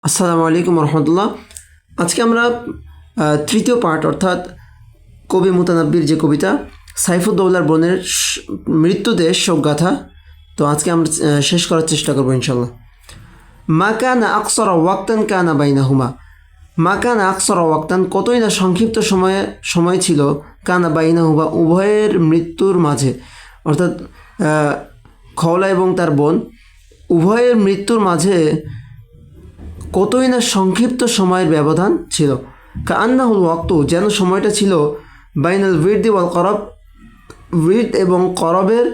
আসসালামু আলাইকুম রহমতুল্লাহ। আজকে আমরা তৃতীয় পার্ট অর্থাৎ কবি মুতানাব্বির যে কবিতা সাইফুদ্দৌলার বোনের মৃত্যুদেশ শোকগাথা, তো আজকে আমরা শেষ করার চেষ্টা করবো ইনশাল্লাহ। মা কানা আকসরা ওয়াক্তান কানা বাইনাহুমা, মা কানা আকসরা ওয়াক্তান কতই না সংক্ষিপ্ত সময় ছিল, কানা বাইনাহুমা উভয়ের মৃত্যুর মাঝে, অর্থাৎ খওলা এবং তার বোন উভয়ের মৃত্যুর মাঝে কতই না সংক্ষিপ্ত সময়ের ব্যবধান ছিল। কান্নাহুল ওয়াক্ত, যেন সময়টা ছিল বাইনাল উইরদি ওয়াল করব, উইরদ এবং করবের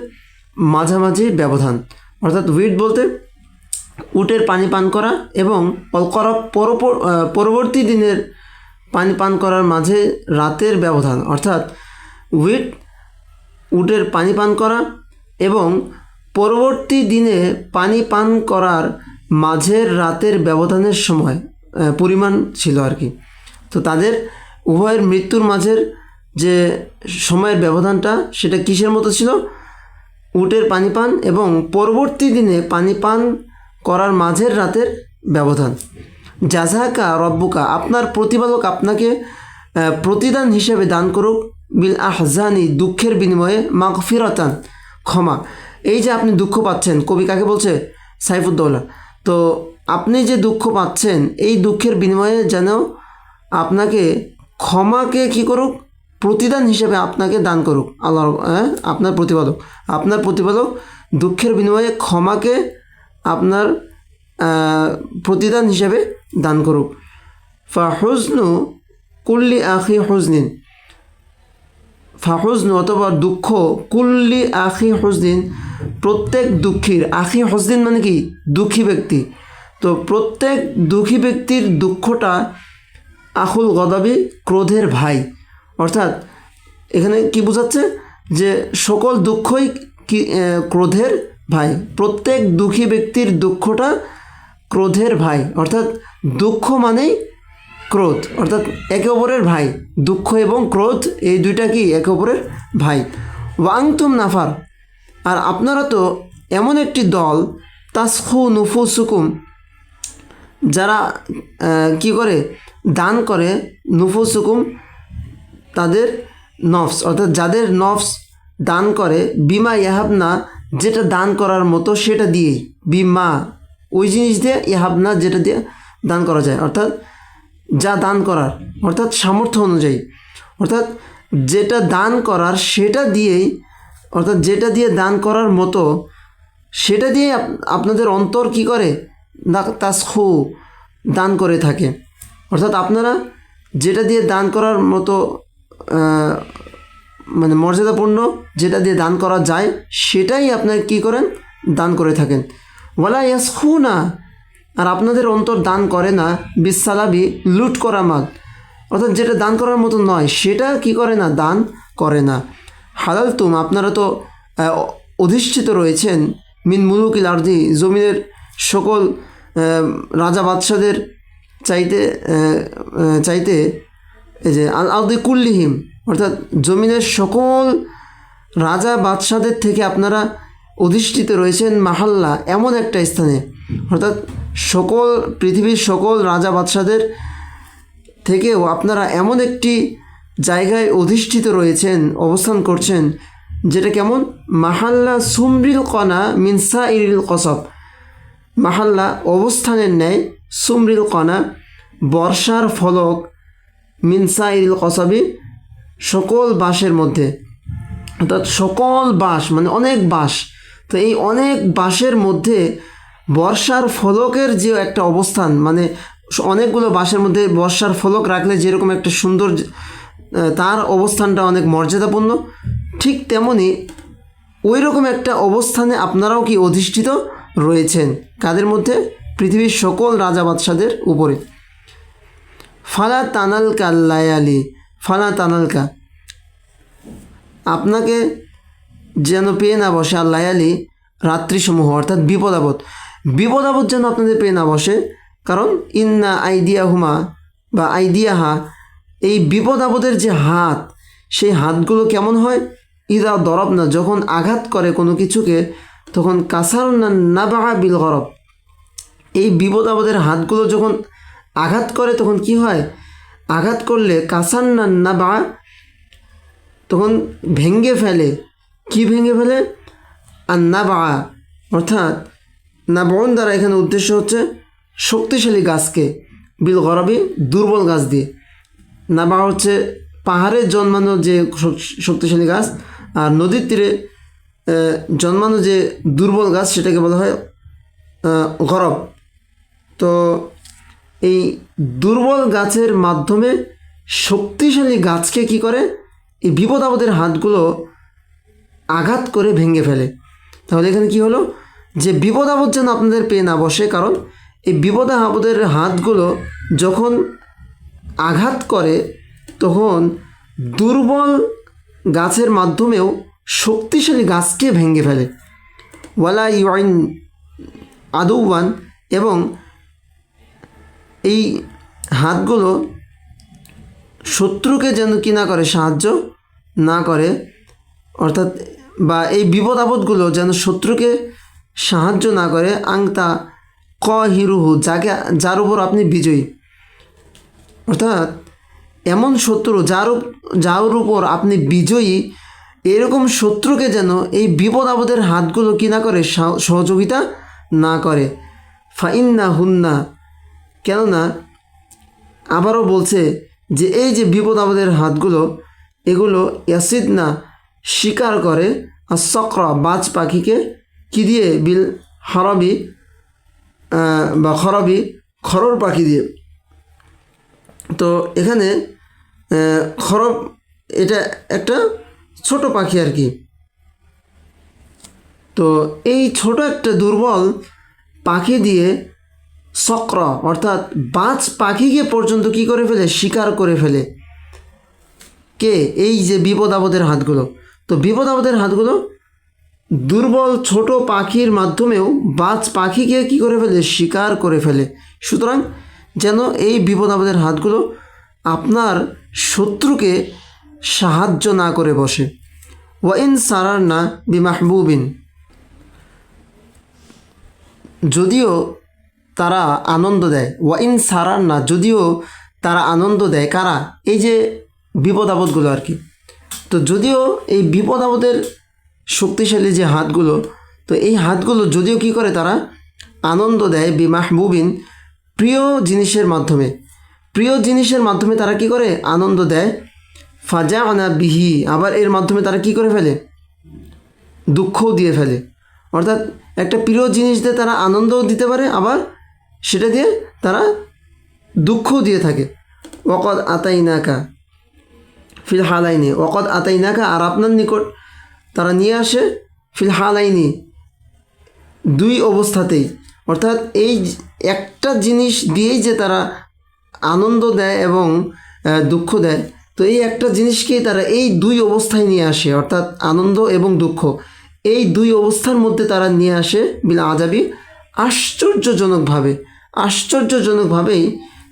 মাঝামাঝি ব্যবধান। অর্থাৎ উইরদ বলতে উটের পানি পান করা এবং ওয়াল করব পরবর্তী দিনের পানি পান করার মাঝে রাতের ব্যবধান। অর্থাৎ উইরদ উটের পানি পান করা এবং পরবর্তী দিনে পানি পান করার মাঝের রাতের ব্যবধানের সময় পরিমাণ ছিল আর কি। তো তাদের উভয়ের মৃত্যুর মাঝের যে সময়ের ব্যবধানটা সেটা কিসের মতো ছিল? উটের পানি পান এবং পরবর্তী দিনে পানি পান করার মাঝের রাতের ব্যবধান। জাযাকা রব্বুকা, আপনার প্রতিপালক আপনাকে প্রতিদান হিসেবে দান করুক, বিল আহজানি, দুঃখের বিনিময়ে, মাগফিরাতান, ক্ষমা। এই যে আপনি দুঃখ পাচ্ছেন, কবি কাকে বলছে? সাইফুদ্দৌলা। তো আপনি যে দুঃখ পাচ্ছেন এই দুঃখের বিনিময়ে যেন আপনাকে ক্ষমাকে কী করুক? প্রতিদান হিসেবে আপনাকে দান করুক আল্লাহ, আপনার প্রতিপালক দুঃখের বিনিময়ে ক্ষমাকে আপনার প্রতিদান হিসেবে দান করুক। ফাহুজনু কুল্লি আখি হুজনিন, ফাহুজনু অথবা দুঃখ, কুল্লি আখি হুজনিন, প্রত্যেক দুঃখীর, আখি হুজনিন মানে কি? দুঃখী ব্যক্তি। তো প্রত্যেক দুঃখী ব্যক্তির দুঃখটা আখুল গদাবি, ক্রোধের ভাই। অর্থাৎ এখানে কি বোঝাচ্ছে? যে সকল দুঃখই কি ক্রোধের ভাই। প্রত্যেক দুঃখী ব্যক্তির দুঃখটা ক্রোধের ভাই। অর্থাৎ দুঃখ মানেই ক্রোধ, অর্থাৎ একে অপরের ভাই। দুঃখ এবং ক্রোধ এই দুইটা কি? একে অপরের ভাই। ওয়াংতুম নাফার, আর আপনারা তো এমন একটি দল, তাসখু নুফুসুকুম, যারা কি করে? দান করে, নুফুসুকুম, তাদের নফস, অর্থাৎ যাদের নফস দান করে, বিমা ইয়াহাবনা, যেটা দান করার মতো সেটা দিয়েই, বিমা ওই জিনিস দিয়ে, ইয়াহাবনা যেটা দিয়ে দান করা যায়, অর্থাৎ যা দান করার, অর্থাৎ সামর্থ্য অনুযায়ী, অর্থাৎ যেটা দান করার সেটা দিয়েই, অর্থাৎ যেটা দিয়ে দান করার মতো সেটা দিয়ে আপনাদের অন্তর কি করে? তাসখু, দান করে থাকে। অর্থাৎ আপনারা যেটা দিয়ে দান করার মতো মানে মর্যাদাপূর্ণ, যেটা দিয়ে দান করা যায় সেটাই আপনারা কী করেন? দান করে থাকেন। ওয়ালা ইয়াসখুনা, আর আপনাদের অন্তর দান করে না, বিসালাবি, লুট করা মাল, অর্থাৎ যেটা দান করার মতো নয় সেটা কি করে না? দান করে না। হালাল তুম, আপনারা তো অধিষ্ঠিত রয়েছেন, মিন মুলুকিল আরদি, জমিনের সকল রাজা বাদশাদের চাইতে এই যে আল আরদি কুল্লিহিম, অর্থাৎ জমিনের সকল রাজা বাদশাদের থেকে আপনারা অধিষ্ঠিত রয়েছেন, মাহাল্লা, এমন একটা স্থানে, অর্থাৎ সকল পৃথিবীর সকল রাজা বাদশাদের থেকেও আপনারা এমন একটি জায়গায় অধিষ্ঠিত রয়েছেন, অবস্থান করছেন, যেটা কেমন? মাহাল্লা সুমরিল কণা মিনসা ইরিল কসব, মাহাল্লা অবস্থানের ন্যায়, সুমরিল কণা বর্ষার ফলক, মিনসা ইরিল কসবি সকল বাঁশের মধ্যে, অর্থাৎ সকল বাঁশ মানে অনেক বাঁশ। তো এই অনেক বাঁশের মধ্যে বর্ষার ফলকের যে একটা অবস্থান, মানে অনেকগুলো বাঁশের মধ্যে বর্ষার ফলক রাখলে যেরকম একটা সুন্দর, তার অবস্থানটা অনেক মর্যাদাপূর্ণ, ঠিক তেমনি ওই রকম একটা অবস্থানে আপনারাও কি অধিষ্ঠিত রয়েছেন। কাদের মধ্যে? পৃথিবীর সকল রাজা বাদশাদের উপরে। ফালা তানালকা লায়ালি, ফালা তানালকা, আপনাকে যেন পেয়ে না বসে, আর লায়ালি, রাত্রিসমূহ, অর্থাৎ বিপদ আপদ যেন আপনাদের পেয়ে না বসে। কারণ ইন্না আইদিয়াহুমা বা আইদিয়াহা, এই বিপদ আপদের যে হাত, সেই হাতগুলো কেমন হয়? ইদা দরব না, যখন আঘাত করে কোনো কিছুকে, তখন কাসার না বা বিল গরব, এই বিপদ আপদের হাতগুলো যখন আঘাত করে তখন কি হয়, আঘাত করলে কাসান্না না বা তখন ভেঙে ফেলে। কি ভেঙে ফেলে? আর না বা অর্থাৎ নাবন দ্বারা এখানে উদ্দেশ্য হচ্ছে শক্তিশালী গাছকে, বিল গরবি দুর্বল গাছ দিয়ে। নাবা হচ্ছে পাহাড়ে জন্মানো যে শক্তিশালী গাছ, আর নদীর তীরে জন্মানো যে দুর্বল গাছ সেটাকে বলা হয় গরব। তো এই দুর্বল গাছের মাধ্যমে শক্তিশালী গাছকে কি করে, এই বিপদ আপদের হাতগুলো আঘাত করে ভেঙে ফেলে। তাহলে এখানে কি হলো, যে বিপদ আপদ যেন আপনাদের পেয়ে না বসে, কারণ এই বিপদ আপদের হাতগুলো যখন আঘাত করে তখন দুর্বল গাছের মাধ্যমেও শক্তিশালী গাছকে ভেঙে ফেলে। ওয়ালা ইউইন আদৌয়ান, এবং এই হাতগুলো শত্রুকে যেন কি না করে, সাহায্য না করে, অর্থাৎ বা এই বিপদ আপদগুলো যেন শত্রুকে সাহায্য না করে। আংতা ক হিরুহু, যার উপর আপনি বিজয়ী, অর্থাৎ এমন শত্রু যার উপর আপনি বিজয়ী, এরকম শত্রুকে যেন এই বিপদ আপদের হাতগুলো কি না করে, সহযোগিতা না করে। ফাইন্না হুন্না, কেননা আবারও বলছে যে এই যে বিপদ আপদের হাতগুলো, এগুলো ইয়াসিদনা শিকার করে, আর চক্র বাজ পাখিকে কি দিয়ে, বিল হরবি বা খরবি খরর পাখি দিয়ে। তো এখানে খরব এটা একটা ছোট পাখি আর কি। তো এই ছোট একটা দুর্বল পাখি দিয়ে চক্র অর্থাৎ বাজ পাখিকে পর্যন্ত কি করে ফেলে, শিকার করে ফেলে। কে? এই যে বিপদ আপদের হাতগুলো। তো বিপদ আপদের হাতগুলো দুর্বল ছোট পাখির মাধ্যমেও বাজ পাখিকে কি করে ফেলে, শিকার করে ফেলে। সুতরাং যেন এই বিপদ আপদের হাতগুলো আপনার শত্রুকে সাহায্য না করে বসে। ওয়াইন সারার না বিমাহবুবিন, যদিও তারা আনন্দ দেয়। ওয়াইন সারার না, যদিও তারা আনন্দ দেয়। কারা? এই যে বিপদ আপদগুলো আর কি। তো যদিও এই বিপদ আপদের শক্তিশালী যে হাতগুলো, তো এই হাতগুলো যদিও কি করে, তারা আনন্দ দেয় বিমাহবুবিন, প্রিয় জিনিসের মাধ্যমে। প্রিয় জিনিসের মাধ্যমে তারা কি করে, আনন্দ দেয়। ফাজা আনা বিহি, আবার এর মাধ্যমে তারা কি করে ফেলে, দুঃখও দিয়ে ফেলে। অর্থাৎ একটা প্রিয় জিনিস দিয়ে তারা আনন্দও দিতে পারে, আবার সেটা দিয়ে তারা দুঃখও দিয়ে থাকে। ওকদ আতাইনাকা ফিল হালাইনি, ওকদ আতাইনাকা, আর আপনার নিকট তারা নিয়ে আসে, ফিল হালাইনি, দুই অবস্থাতেই। অর্থাৎ এই একটা জিনিস দিয়েই যে তারা আনন্দ দেয় এবং দুঃখ দেয়, তো এই একটা জিনিসকেই তারা এই দুই অবস্থায় নিয়ে আসে, অর্থাৎ আনন্দ এবং দুঃখ, এই দুই অবস্থার মধ্যে তারা নিয়ে আসে। বিল আজাবি, আশ্চর্যজনকভাবেই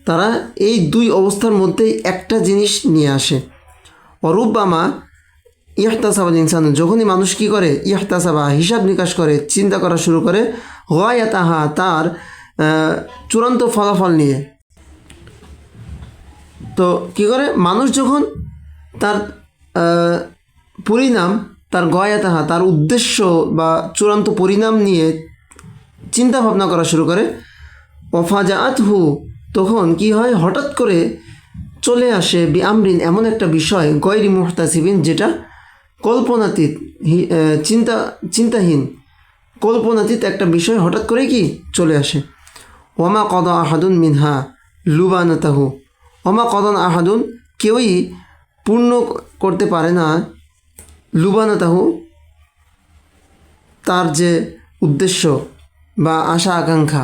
তারা এই দুই অবস্থার মধ্যেই একটা জিনিস নিয়ে আসে। অরুব্বামা ইহতাসাবাল ইনসান, যখনই মানুষ কী করে, ইহতাসাবা হিসাব নিকাশ করে, চিন্তা করা শুরু করে, গায়াতাহা তার চূড়ান্ত ফলাফল নিয়ে। তো কী করে মানুষ যখন তার পরিণাম, তার গয়াতাহা তার উদ্দেশ্য বা চূড়ান্ত পরিণাম নিয়ে চিন্তা ভাবনা করা শুরু করে, ওয়াফাজাআতহু, তখন কি হয়, হঠাৎ করে চলে আসে বিআমরিন, এমন একটা বিষয়, গয়রি মুহতাসিবিন, যেটা কল্পনাতীত, চিন্তাহীন, কল্পনাতীত একটা বিষয় হঠাৎ করে কি চলে আসে। ওমা কদা আহাদুন মিনহা লুবানাতাহু, ওমা কদন আহাদুন, কেউই পূর্ণ করতে পারে না, লুবানাতাহু তার যে উদ্দেশ্য বা আশা আকাঙ্ক্ষা।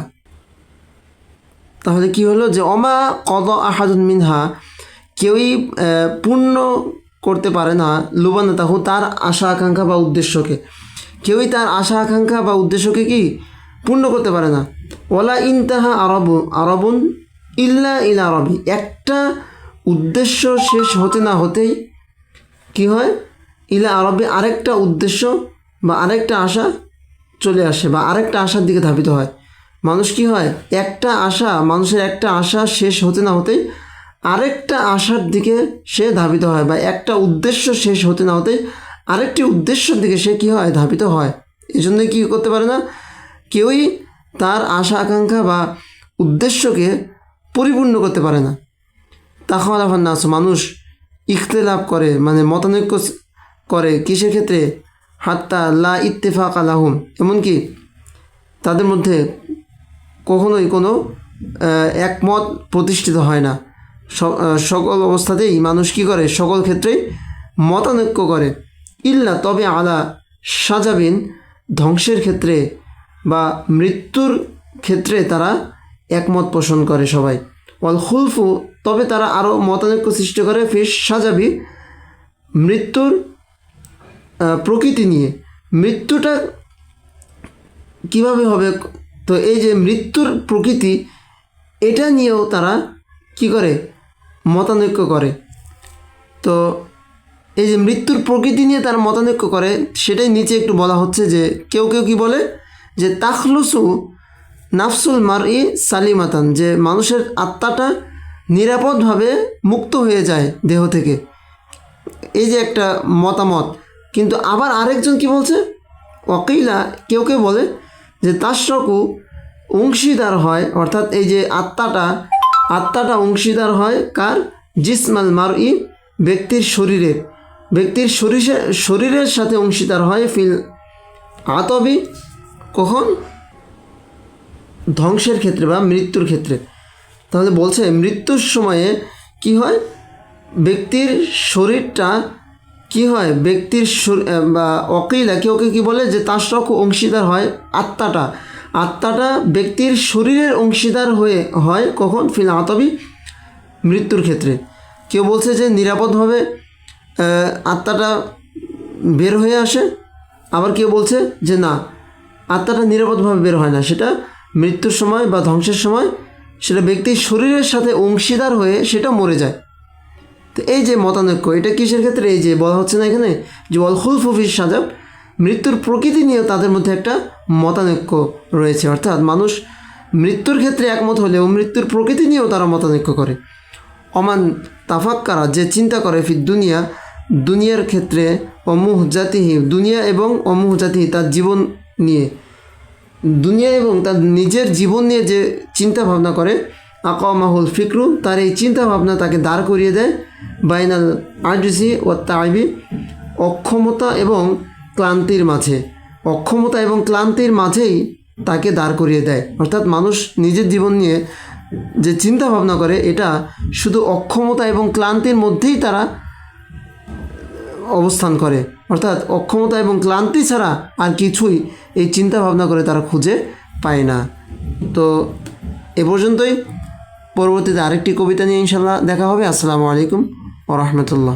তাহলে কি হলো, যে অমা কদ আহাদুন মিনহা, কেউই পূর্ণ করতে পারে না, লুবানাতাহু তার আশা আকাঙ্ক্ষা বা উদ্দেশ্যকে, কেউই তার আশা আকাঙ্ক্ষা বা উদ্দেশ্যকে কি পূর্ণ করতে পারে না। ওলা ইনতাহা আরবুন ইল্লা ইলা আরবি, একটা উদ্দেশ্য শেষ হতে না হতেই কি হয়, ইলা আরবি আরেকটা উদ্দেশ্য বা আরেকটা আশা চলে আসে, বা আরেকটা আশার দিকে ধাবিত হয়। মানুষ কি হয়, মানুষের একটা আশা শেষ হতে না হতেই আরেকটা আশার দিকে সে ধাবিত হয়, বা একটা উদ্দেশ্য শেষ হতে না হতেই আরেকটি উদ্দেশ্যের দিকে সে কি হয়, ধাবিত হয়। এই জন্যই কী করতে পারে না, কেউই তার আশা আকাঙ্ক্ষা বা উদ্দেশ্যকে পরিপূর্ণ করতে পারে না। তাখালাফান নাস, মানুষ ইখতিলাফ করে, মানে মতানৈক্য করে কিসের ক্ষেত্রে, হাত্তা লা ইত্তেফাক আলাহুম, এমনকি তাদের মধ্যে কখনোই কোনো একমত প্রতিষ্ঠিত হয় না। সকল অবস্থাতেই মানুষ কী করে, সকল ক্ষেত্রেই মতানৈক্য করে। ইল্লা, তবে আলা সাজাবিন, ধ্বংসের ক্ষেত্রে বা মৃত্যুর ক্ষেত্রে তারা একমত পোষণ করে সবাই। ওয়াল খুলফু, তবে তারা আরও মতানৈক্য সৃষ্টি করে ফিস সাজাবি, মৃত্যুর প্রকৃতি নিয়ে। মৃত্যুটা কিভাবে হবে, তো এই যে মৃত্যুর প্রকৃতি, এটা নিয়েও তারা কি করে, মতানৈক্য করে। তো এই যে মৃত্যুর প্রকৃতি নিয়ে তারা মতানৈক্য করে, সেটাই নিচে একটু বলা হচ্ছে যে কেউ কেউ কি বলে যে তাখলুসু নাফসুল মারই সালিমাতান, যে মানুষের আত্মাটা নিরাপদভাবে মুক্ত হয়ে যায় দেহ থেকে। এই যে একটা মতামত। কিন্তু আবার আরেকজন কি বলছে, ওয়াকিলা, কেউ কেউ বলে যে তাশরাকু, অংশীদার হয়, অর্থাৎ এই যে আত্মাটা অংশীদার হয় কার, জিসমাল মারই, ব্যক্তির শরীরের সাথে অংশীদার হয়, ফিল আতবি, কখন, ধ্বংসের ক্ষেত্রে বা মৃত্যুর ক্ষেত্রে। তাহলে বলছে মৃত্যুর সময়ে কি হয়, ব্যক্তির শরীরটা কি হয়, ব্যক্তির বা অকিলা, কেউ কি বলে যে তাশরাকু, অংশীদার হয় আত্মাটা ব্যক্তির শরীরের অংশীদার হয় কখন, ফিল আতবি, মৃত্যুর ক্ষেত্রে। কেউ বলছে যে নিরাপদভাবে আত্মাটা বের হয়ে আসে, আবার কেউ বলছে যে না, আত্মাটা নিরাপদভাবে বের হয় না, সেটা মৃত্যুর সময় বা ধ্বংসের সময় সেটা ব্যক্তির শরীরের সাথে অংশীদার হয়ে সেটা মরে যায়। তো এই যে মতানৈক্য, এটা কিসের ক্ষেত্রে, এই যে বলা হচ্ছে না এখানে যে ওয়াল খুলফু ফিস সাজাব, মৃত্যুর প্রকৃতি নিয়েও তাদের মধ্যে একটা মতানৈক্য রয়েছে। অর্থাৎ মানুষ মৃত্যুর ক্ষেত্রে একমত হলেও মৃত্যুর প্রকৃতি নিয়েও তারা মতানৈক্য করে। অমান তাফাক্কারা, যে চিন্তা করে, ফির দুনিয়ার ক্ষেত্রে, অমুহ জাতিহি, দুনিয়া এবং অমুহ জাতিহি, তার জীবন নিয়ে, দুনিয়া এবং তার নিজের জীবন নিয়ে যে চিন্তা ভাবনা করে, আকামাহুল ফিকরু, তার এই চিন্তা ভাবনা তাকে দাঁড় করিয়ে দেয় বাইনাল আজজি ও তাইবি, অক্ষমতা এবং ক্লান্তির মাঝেই তাকে দাঁড় করিয়ে দেয়। অর্থাৎ মানুষ নিজের জীবন নিয়ে যে চিন্তা ভাবনা করে, এটা শুধু অক্ষমতা এবং ক্লান্তির মধ্যেই তারা অবস্থান করে। অর্থাৎ অক্ষমতা এবং ক্লান্তি ছাড়া আর কিছুই এই চিন্তা ভাবনা করে তারা খুঁজে পায় না। তো এ পর্যন্তই। পরবর্তীতে আরেকটি কবিতা নিয়ে ইনশাল্লাহ দেখা হবে। আসসালামু আলাইকুম ওয়া রাহমাতুল্লাহ।